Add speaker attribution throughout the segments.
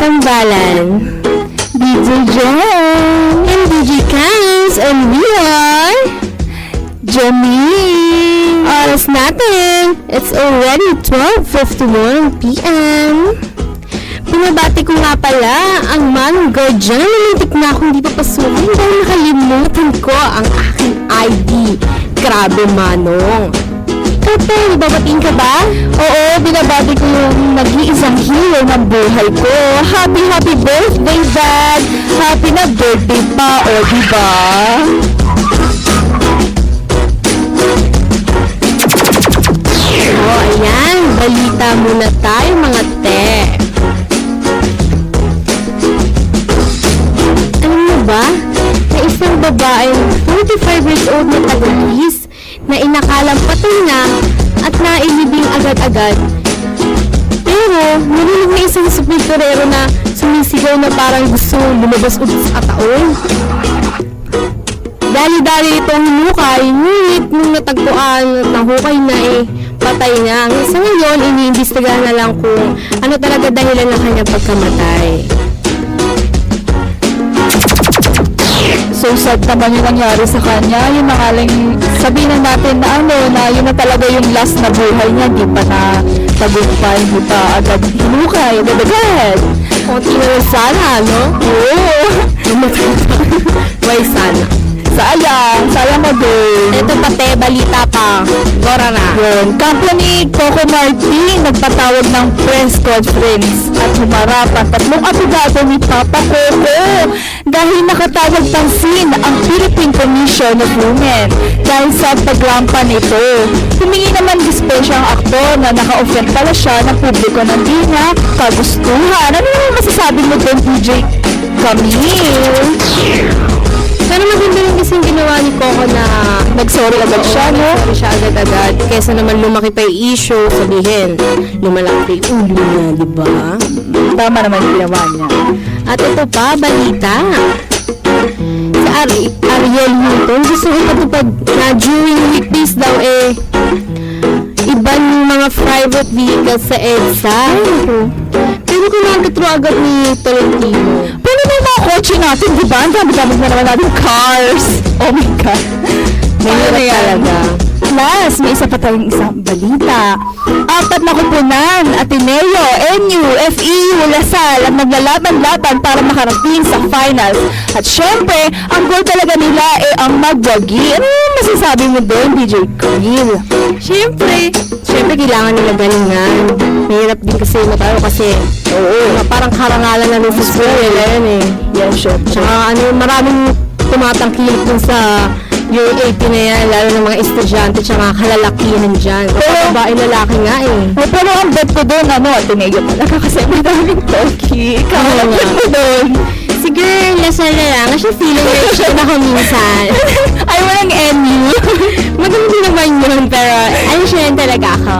Speaker 1: tambalan. DJ Jen and DJ Kans, and we are Jamie. Oras natin, it's already 12:51 p.m. Pinabati ko nga pala ang Manong Guardian. Nalintik na akong di papasukin dahil nakalimutan ko ang aking ID. Grabe, Manong. Kapag, babatiin ka ba? Oo, binabati ko yung nag-iisang hero ng buhay ko. Happy birthday, Dad! Happy na birthday pa, o diba? O, ayan. Balita muna tayo, mga te. Alam mo ba, na isang babaeng 45 years old na taga-Greece na inakalang patay na at nailibing agad-agad. Pero, narinig na isang supiltorero na sumisigaw na parang gusto lumabas ulit sa kataon. Dali-dali itong hinukay, ngunit nung natagpuan at nahukay na patay na. Sa ngayon, iniimbestigahan na lang kung ano talaga dahilan ng kanyang pagkamatay.
Speaker 2: So sad naman yung nangyari sa kanya. Yung nangaling sabihin na natin na na yun na talaga yung last na buhay niya. Di pa na tagumpay, di pa agad hinukay, agad-agad.
Speaker 1: Konti na lang sana, no?
Speaker 2: Oo.
Speaker 1: Why sana?
Speaker 2: Sayang mo din.
Speaker 1: Ito pati, balita pa. Gora na.
Speaker 2: Yun. Kampo ni Coco Martin nagpatawag ng press conference at humarap ang tatlong abogado ni Papa Coco dahil nakatawag pansin ang Philippine Commission of Women dahil sa paglampa nito. Humingi naman dispensa ang aktor na naka-offend pala siya ng publiko ng di niya kagustuhan. Ano naman masasabi mo doon, DJ Camille?
Speaker 1: Pero maganda rin kasing ginawa ni Coco na
Speaker 2: Nag-sorry agad siya, no?
Speaker 1: nagsorry siya agad-agad. Kesa naman lumaki pa yung issue, sabihin, lumalaki pa yung ulo niya, di ba?
Speaker 2: Tama naman yung ginawa niya.
Speaker 1: At ito pa, balita. Si Ariel Hilton, gusto ipatupad na during weekdays daw iban yung mga private vehicles sa EDSA. Pero kinagkatro agad ni Tolentino.
Speaker 2: Paano na yung mga kotse natin, di ba? Ang dami-dami na naman natin cars. Oh my God.
Speaker 1: Mahirap talaga.
Speaker 2: Plus, may isa pa tayong isang balita. 4 na kupunan, Ateneo, NU, FEU, Lasal ang naglalaban-laban para makarating sa finals. At syempre, ang goal talaga nila ang magwagi. Ano yung masasabi mo doon, DJ Camille?
Speaker 1: Siyempre kailangan nila galingan. Mahirap din kasi matalo kasi parang karangalan na Rufus nila yan
Speaker 2: Yeah, sure.
Speaker 1: Tsaka maraming tumatangkilik dun sa Year 80 na yan, lalo ng mga estudyante tsaka kalalakihan dyan. Kapag babae lalaki nga
Speaker 2: Pero ang bet ko doon, Ateneo talaga kasi madaming talkie. Ang bet ko doon.
Speaker 1: Si girl, Lasal na lang. Kasi feeling rich na ako minsan.
Speaker 2: Ay, walang NU.
Speaker 1: Maganda naman yun, pero ano siya yan talaga ako.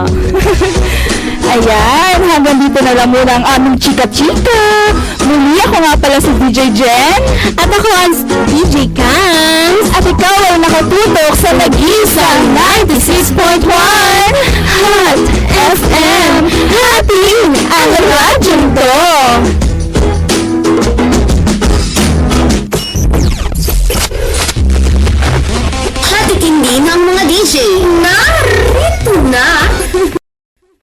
Speaker 2: Ayan, hanggang dito na lang muna ang aming chika-chika. Muli ako nga pala si DJ Jen.
Speaker 1: At ako ang DJ Kans.
Speaker 2: At ikaw ay nakatutok sa nag-iisang 96.1 Hot FM. Happy ang radyong to.